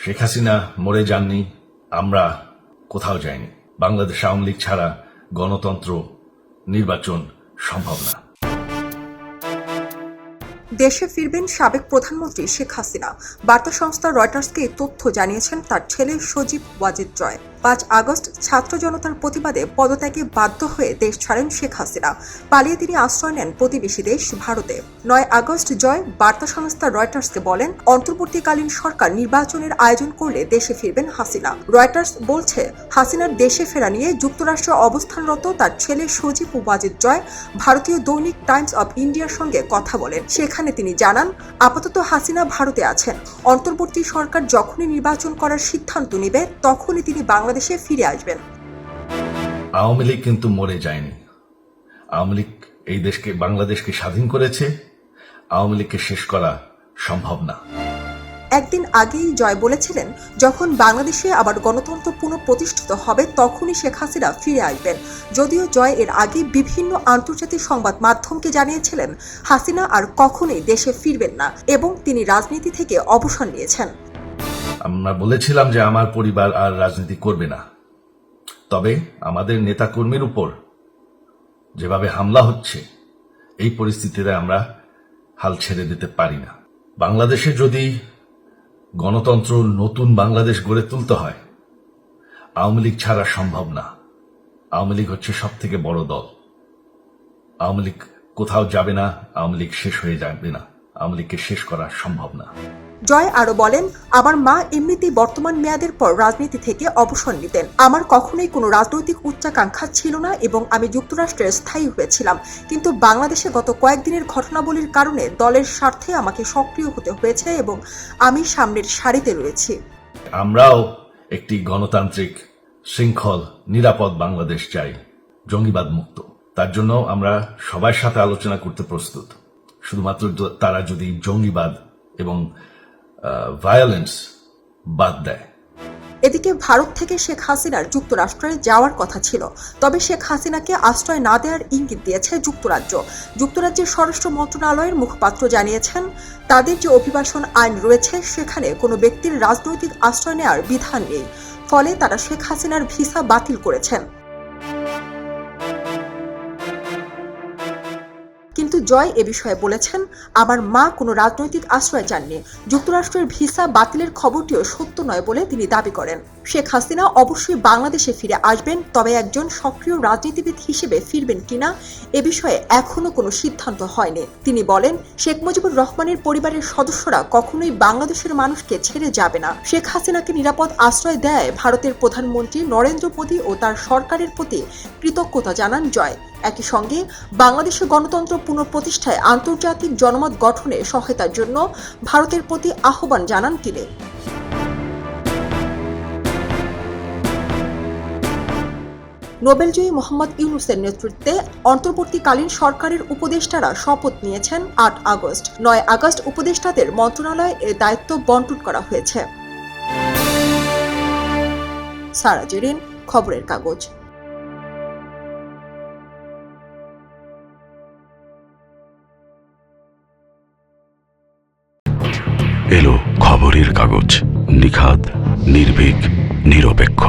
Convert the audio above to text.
শেখ হাসিনা মরে যাননি, আমরা কোথাও যাইনি। বাংলাদেশ আওয়ামী লীগ ছাড়া গণতন্ত্র, নির্বাচন সম্ভব না। দেশে ফিরবেন সাবেক প্রধানমন্ত্রী শেখ হাসিনা। বার্তা সংস্থা রয়টার্সকে এই তথ্য জানিয়েছেন তার ছেলে সজীব ওয়াজেদ জয়। 5 আগস্ট ছাত্র জনতার প্রতিবাদে পদত্যাগে বাধ্য হয়ে দেশ ছাড়েন শেখ হাসিনা। পালিয়ে তিনি আশ্রয় নেন প্রতিবেশী দেশ ভারতে। 9 আগস্ট জয় বার্তা সংস্থা রয়টার্সকে বলেন, অন্তর্বর্তীকালীন সরকার নির্বাচনের আয়োজন করলে দেশে ফিরবেন হাসিনা। রয়টার্স বলছে, হাসিনার দেশে ফেরা নিয়ে যুক্তরাষ্ট্রে অবস্থানরত তার ছেলে সজীব ওয়াজেদ জয় ভারতীয় দৈনিক টাইমস অব ইন্ডিয়ার সঙ্গে কথা বলেন। সেখানে তিনি জানান, আপাতত হাসিনা ভারতে আছেন। অন্তর্বর্তী সরকার যখনই নির্বাচন করার সিদ্ধান্ত নেবে তখনই তিনি বাংলাদেশে ফিরে আসবেন। আওয়ামী লীগ কিন্তু মরে যায়নি। আওয়ামী লীগ এই দেশকে, বাংলাদেশকে স্বাধীন করেছে। আওয়ামী লীগকে শেষ করা সম্ভব না। একদিন আগেই জয় বলেছিলেন, যখন বাংলাদেশে আবার গণতন্ত্র পুনঃপ্রতিষ্ঠিত হবে তখনই শেখ হাসিনা ফিরে আসবেন। যদিও জয় এর আগে বিভিন্ন আন্তর্জাতিক সংবাদ মাধ্যমকে জানিয়েছিলেন হাসিনা আর কখনোই দেশে ফিরবেন না এবং তিনি রাজনীতি থেকে অবসর নিয়েছেন। আমরা বলেছিলাম যে আমার পরিবার আর রাজনীতি করবে না, তবে আমাদের নেতাকর্মীর উপর যেভাবে হামলা হচ্ছে, এই পরিস্থিতিতে আমরা হাল ছেড়ে দিতে পারি না। বাংলাদেশে যদি গণতন্ত্র, নতুন বাংলাদেশ গড়ে তুলতে হয়, আওয়ামী লীগ ছাড়া সম্ভব না। আওয়ামী লীগ হচ্ছে সব থেকে বড় দল। আওয়ামী লীগ কোথাও যাবে না, আওয়ামী লীগ শেষ হয়ে যাবে না। আওয়ামী লীগকে শেষ করা সম্ভব না। জয় আরো বলেন, আমার মা এমনিতেই বর্তমান মেয়াদের পর রাজনীতি থেকে অবসর নিতেন। আমার কখনোই কোনো রাজনৈতিক উচ্চাকাঙ্ক্ষা ছিল না এবং আমি যুক্তরাষ্ট্রে স্থায়ী হয়েছিলাম, কিন্তু বাংলাদেশে গত কয়েকদিনের ঘটনাবলীর কারণে দলের স্বার্থে আমাকে সক্রিয় হতে হয়েছে এবং আমি সামনের সারিতে রয়েছি। আমরাও একটি গণতান্ত্রিক, শৃঙ্খল, নিরাপদ বাংলাদেশ চাই, জঙ্গিবাদ মুক্ত। তার জন্য আমরা সবার সাথে আলোচনা করতে প্রস্তুত, শুধুমাত্র তারা যদি জঙ্গিবাদ এবং ভায়োলেন্স বাদ দেয়। এদিকে ভারত থেকে শেখ হাসিনার যুক্তরাষ্ট্রে যাওয়ার কথা ছিল, তবে শেখ হাসিনাকে আশ্রয় না দেওয়ার ইঙ্গিত দিয়েছে যুক্তরাজ্য। যুক্তরাজ্যের স্বরাষ্ট্র মন্ত্রণালয়ের মুখপাত্র জানিয়েছেন, তাদের যে অভিবাসন আইন রয়েছে সেখানে কোনো ব্যক্তির রাজনৈতিক আশ্রয় নেওয়ার বিধান নেই, ফলে তারা শেখ হাসিনার ভিসা বাতিল করেছেন। কিন্তু জয় এ বিষয়ে বলেছেন, আমার মা কোনো রাজনৈতিক আশ্রয় চাননি। যুক্তরাষ্ট্রের ভিসা বাতিলের খবরটিও সত্য নয় বলে তিনি দাবি করেন। শেখ হাসিনা অবশ্যই বাংলাদেশে ফিরে আসবেন, তবে একজন সক্রিয় রাজনীতিবিদ হিসেবে ফিরবেন কিনা এ বিষয়ে এখনো কোনো সিদ্ধান্ত হয়নি। তিনি বলেন, শেখ মুজিবুর রহমানের পরিবারের সদস্যরা কখনোই বাংলাদেশের মানুষকে ছেড়ে যাবে না। শেখ হাসিনাকে নিরাপদ আশ্রয় দেয় ভারতের প্রধানমন্ত্রী নরেন্দ্র মোদী ও তার সরকারের প্রতি কৃতজ্ঞতা জানান জয়। একই সঙ্গে বাংলাদেশের গণতন্ত্র পুনঃপ্রতিষ্ঠায় আন্তর্জাতিক জনমত গঠনে সহায়তার জন্য ভারতের প্রতি আহ্বান জানান তিনি। নোবেলজয়ী মোহাম্মদ ইউনূসের নেতৃত্বে অন্তর্বর্তীকালীন সরকারের উপদেষ্টারা শপথ নিয়েছেন 8 আগস্ট। 9 আগস্ট উপদেষ্টাদের মন্ত্রণালয়ে এর দায়িত্ব বন্টন করা হয়েছে। সারা জেরিন, খবরের কাগজ। এলো খবরের কাগজ, নিখাদ, নির্ভীক, নিরপেক্ষ।